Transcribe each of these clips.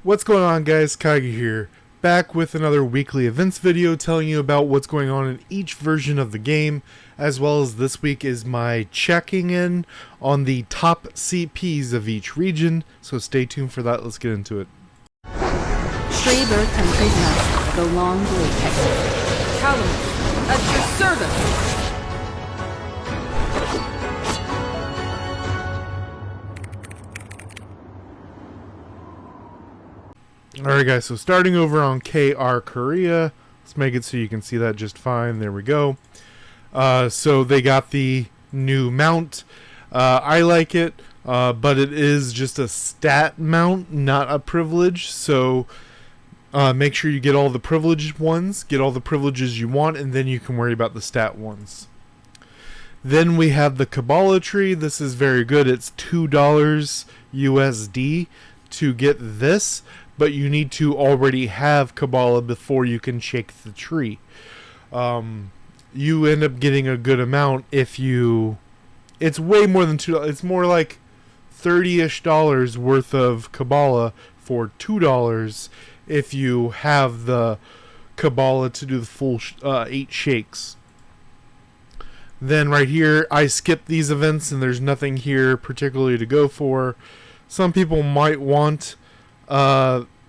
What's going on, guys? Kage here, back with another weekly events video telling you about what's going on in each version of the game, as well as this week is my checking in on the top CPs of each region, so stay tuned for that. Let's get into it. Stray bird country's master, the long blue texture. TLON, at your service! Alright guys, so starting over on KR Korea, let's make it so you can see that just fine. There we go. So they got the new mount. I like it, but it is just a stat mount, not a privilege. So make sure you get all the privileged ones, get all the privileges you want, and then you can worry about the stat ones. Then we have the Kabbalah tree. This is very good. It's $2 USD to get this, but you need to already have Kabbalah before you can shake the tree. You end up getting a good amount if you... It's way more than $2. It's more like $30-ish worth of Kabbalah for $2 if you have the Kabbalah to do the full 8 shakes. Then right here, I skipped these events and there's nothing here particularly to go for. Some people might want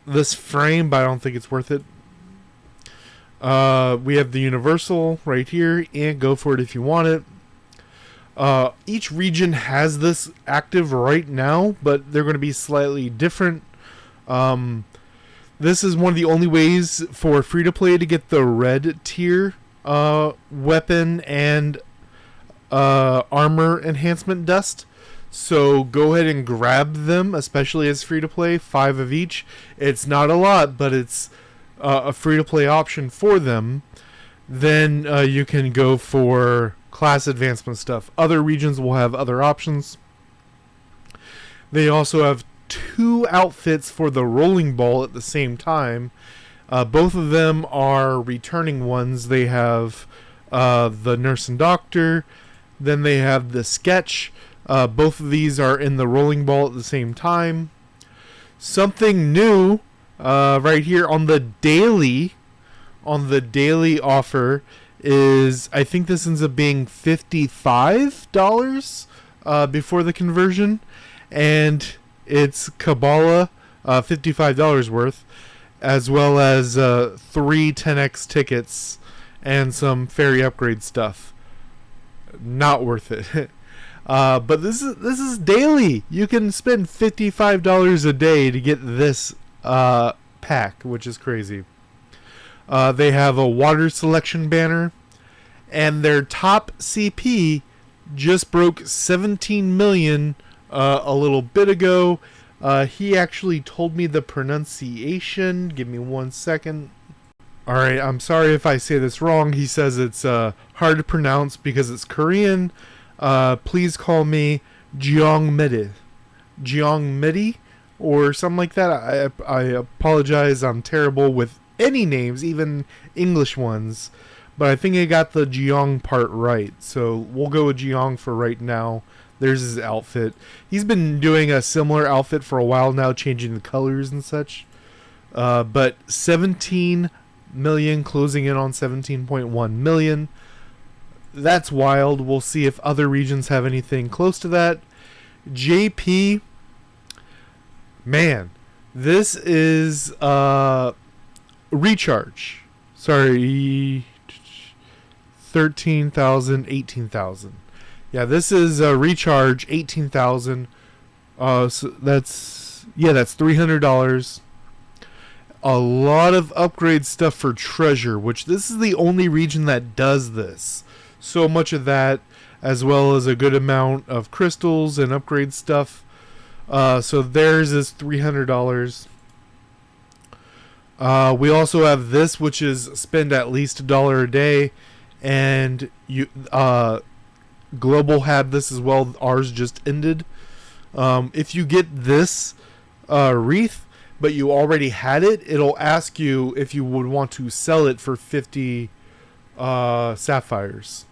this frame, but I don't think it's worth it. We have the Universal right here, and go for it if you want it. Each region has this active right now, but they're going to be slightly different. This is one of the only ways for free-to-play to get the red tier weapon and armor enhancement dust. So go ahead and grab them, especially as free-to-play, 5 of each. It's not a lot, but it's a free-to-play option for them. Then you can go for class advancement stuff. Other regions will have other options. They also have 2 outfits for the rolling ball at the same time. Both of them are returning ones. They have the nurse and doctor. Then they have the sketch. Both of these are in the rolling ball at the same time. Something new right here on the daily offer is, I think this ends up being $55 before the conversion, and it's Kabbalah, $55 worth, as well as 3 10x tickets and some ferry upgrade stuff. Not worth it. But this is daily. You can spend $55 a day to get this pack, which is crazy. They have a water selection banner, and their top CP just broke 17 million a little bit ago. He actually told me the pronunciation. Give me 1 second. Alright, I'm sorry if I say this wrong. He says it's hard to pronounce because it's Korean. Please call me Jeongmedi, or something like that. I apologize. I'm terrible with any names, even English ones. But I think I got the Jeong part right. So we'll go with Jeong for right now. There's his outfit. He's been doing a similar outfit for a while now, changing the colors and such. But 17 million, closing in on 17.1 million. That's wild. We'll see if other regions have anything close to that. JP, man, this is recharge. Sorry, 13,000, 18,000. Yeah, this is a recharge, 18,000. So that's $300. A lot of upgrade stuff for treasure, which this is the only region that does this. So much of that, as well as a good amount of crystals and upgrade stuff. So theirs is $300. We also have this, which is spend at least $1 a day, and you Global had this as well. Ours just ended. If you get this wreath, but you already had it, it'll ask you if you would want to sell it for 50 sapphires.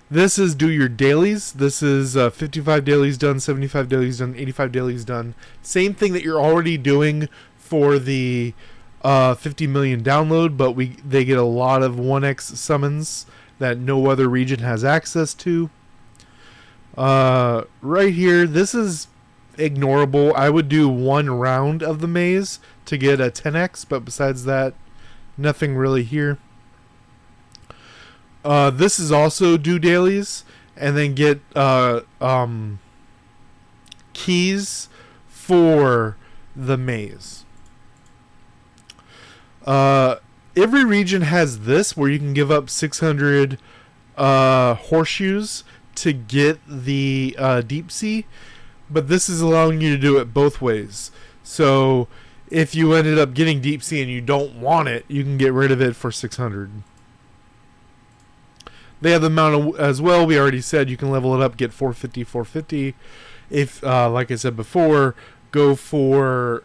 This is do your dailies. This is 55 dailies done, 75 dailies done, 85 dailies done. Same thing that you're already doing for the 50 million download, but they get a lot of 1x summons that no other region has access to. Right here, this is ignorable. I would do one round of the maze to get a 10x, but besides that, nothing really here. This is also do dailies and then get keys for the maze. Every region has this where you can give up 600 horseshoes to get the deep sea, but this is allowing you to do it both ways. So if you ended up getting deep sea and you don't want it, you can get rid of it for 600. They have the mount as well. We already said you can level it up, get 450, 450. If, like I said before, go for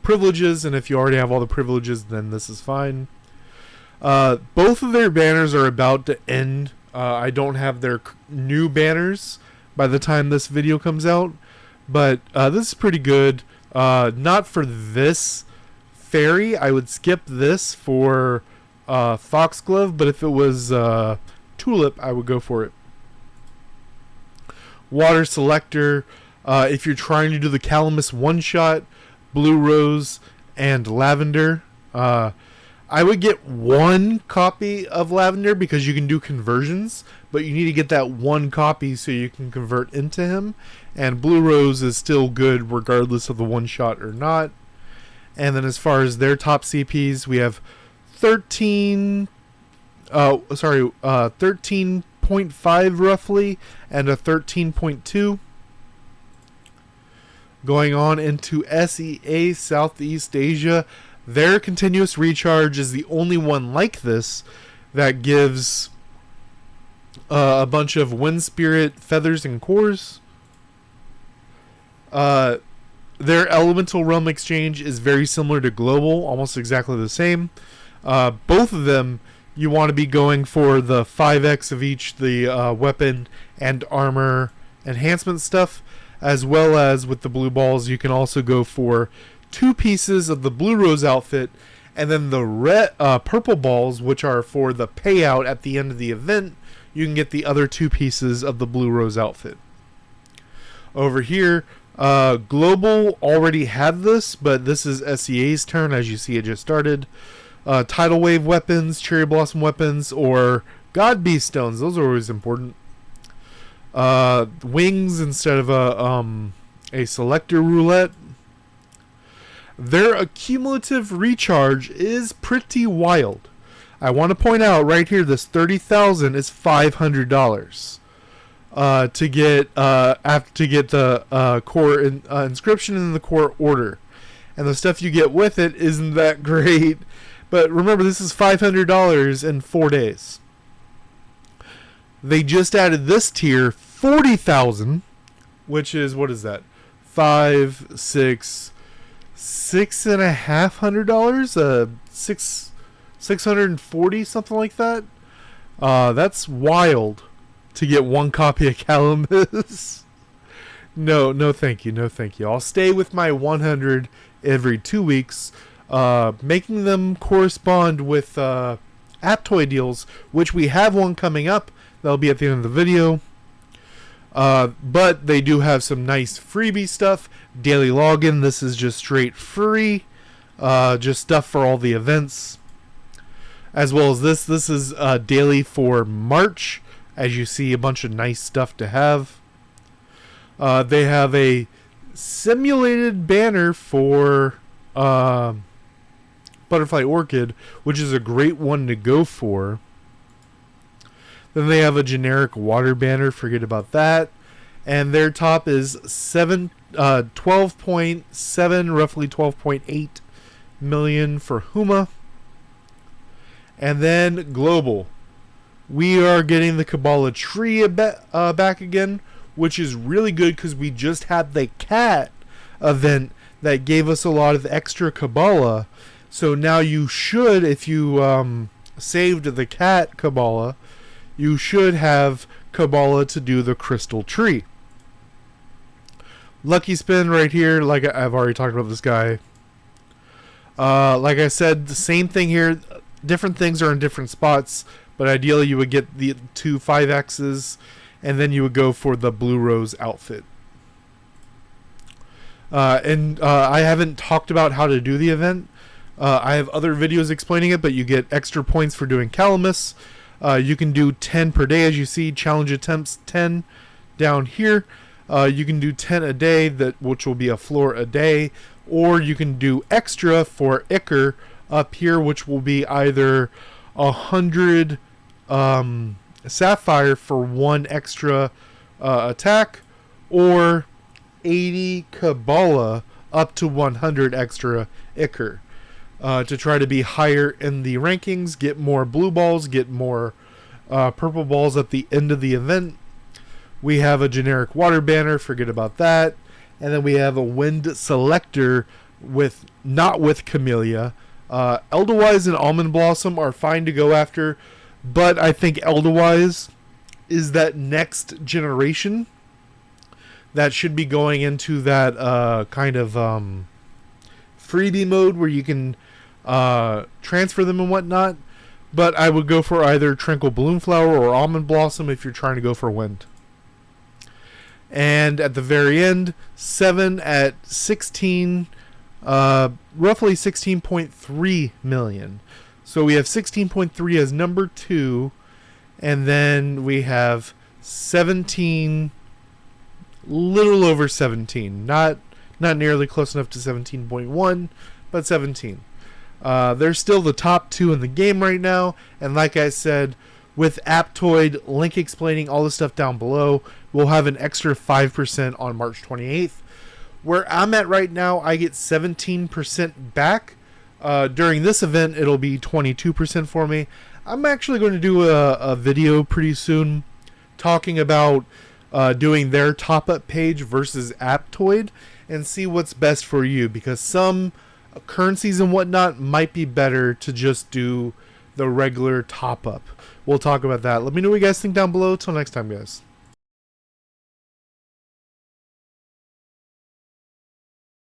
privileges, and if you already have all the privileges, then this is fine. Both of their banners are about to end. I don't have their new banners by the time this video comes out, but this is pretty good. Not for this fairy. I would skip this for Foxglove, but if it was Tulip, I would go for it. Water Selector. If you're trying to do the Calamus one-shot, Blue Rose, and Lavender, I would get one copy of Lavender because you can do conversions, but you need to get that one copy so you can convert into him. And Blue Rose is still good regardless of the one-shot or not. And then as far as their top CPs, we have 13.5 roughly, and a 13.2. Going on into SEA, Southeast Asia, their continuous recharge is the only one like this that gives a bunch of Wind Spirit feathers and cores. Their Elemental Realm exchange is very similar to Global, almost exactly the same. Both of them, you want to be going for the 5x of each, the weapon and armor enhancement stuff, as well as with the blue balls, you can also go for 2 pieces of the Blue Rose outfit, and then the purple balls, which are for the payout at the end of the event, you can get the other 2 pieces of the Blue Rose outfit. Over here, Global already had this, but this is SEA's turn. As you see, it just started. Tidal Wave weapons, Cherry Blossom weapons, or God Beast stones. Those are always important. Wings instead of a selector roulette. Their accumulative recharge is pretty wild. I want to point out right here, this 30,000 is $500 to get the core inscription and the core order, and the stuff you get with it isn't that great. But remember, this is $500 in 4 days. They just added this tier, 40,000, which is, what is that? $650, $640, something like that. That's wild to get one copy of Calamus. No, thank you. I'll stay with my 100 every 2 weeks. Making them correspond with Aptoide deals, which we have one coming up. That'll be at the end of the video. But they do have some nice freebie stuff. Daily login. This is just straight free. Just stuff for all the events. As well as this. This is daily for March. As you see, a bunch of nice stuff to have. They have a simulated banner for Butterfly Orchid, which is a great one to go for. Then they have a generic water banner, forget about that. And their top is 12.7, roughly 12.8 million for Huma. And then Global. We are getting the Kabbalah tree back again, which is really good because we just had the cat event that gave us a lot of extra Kabbalah. So now you should, if you saved the cat Kabbalah, you should have Kabbalah to do the crystal tree. Lucky spin right here, like I've already talked about this guy. Like I said, the same thing here. Different things are in different spots, but ideally you would get the 2 5X's, and then you would go for the Blue Rose outfit. I haven't talked about how to do the event. I have other videos explaining it, but you get extra points for doing Calamus. You can do 10 per day, as you see. Challenge attempts 10 down here. You can do 10 a day, which will be a floor a day, or you can do extra for Iker up here, which will be either 100 Sapphire for 1 extra attack, or 80 Kabbalah up to 100 extra Iker. To try to be higher in the rankings, get more blue balls, get more purple balls at the end of the event. We have a generic water banner, forget about that. And then we have a wind selector not with Camellia. Eldewise and Almond Blossom are fine to go after, but I think Eldewise is that next generation that should be going into that kind of freebie mode where you can transfer them and whatnot. But I would go for either Tranquil Bloomflower or Almond Blossom if you're trying to go for wind. And at the very end, 7 at 16, roughly 16.3 million. So we have 16.3 as number 2, and then we have 17, little over 17, not nearly close enough to 17.1, but 17. They're still the top 2 in the game right now, and like I said, with Aptoide, link explaining all the stuff down below, we'll have an extra 5% on March 28th. Where I'm at right now, I get 17% back. During this event, it'll be 22% for me. I'm actually going to do a video pretty soon talking about doing their top-up page versus Aptoide and see what's best for you, because some currencies and whatnot might be better to just do the regular top-up. We'll talk about that. Let me know what you guys think down below. Till next time, guys.